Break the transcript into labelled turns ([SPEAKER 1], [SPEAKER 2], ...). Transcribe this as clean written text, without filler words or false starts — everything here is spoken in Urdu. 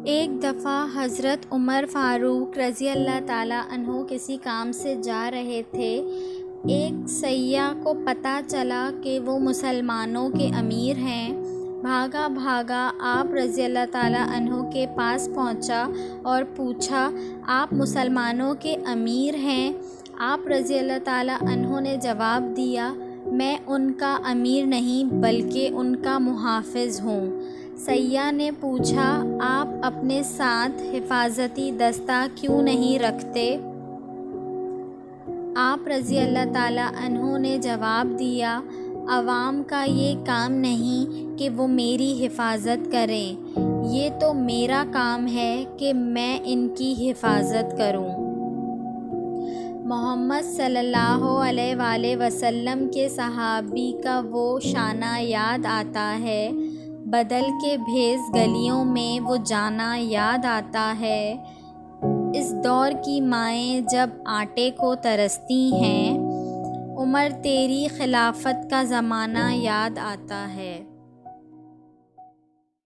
[SPEAKER 1] ایک دفعہ حضرت عمر فاروق رضی اللہ تعالیٰ عنہ کسی کام سے جا رہے تھے۔ ایک سیاح کو پتہ چلا کہ وہ مسلمانوں کے امیر ہیں۔ بھاگا بھاگا آپ رضی اللہ تعالیٰ عنہ کے پاس پہنچا اور پوچھا، آپ مسلمانوں کے امیر ہیں؟ آپ رضی اللہ تعالیٰ عنہ نے جواب دیا، میں ان کا امیر نہیں بلکہ ان کا محافظ ہوں۔ سیاح نے پوچھا، آپ اپنے ساتھ حفاظتی دستہ کیوں نہیں رکھتے؟ آپ رضی اللہ تعالیٰ عنہ نے جواب دیا، عوام کا یہ کام نہیں کہ وہ میری حفاظت کریں، یہ تو میرا کام ہے کہ میں ان کی حفاظت کروں۔ محمد صلی اللہ علیہ وآلہ وسلم کے صحابی کا وہ شانہ یاد آتا ہے، بدل کے بھیس گلیوں میں وہ جانا یاد آتا ہے۔ اس دور کی مائیں جب آٹے کو ترستی ہیں، عمر تیری خلافت کا زمانہ یاد آتا ہے۔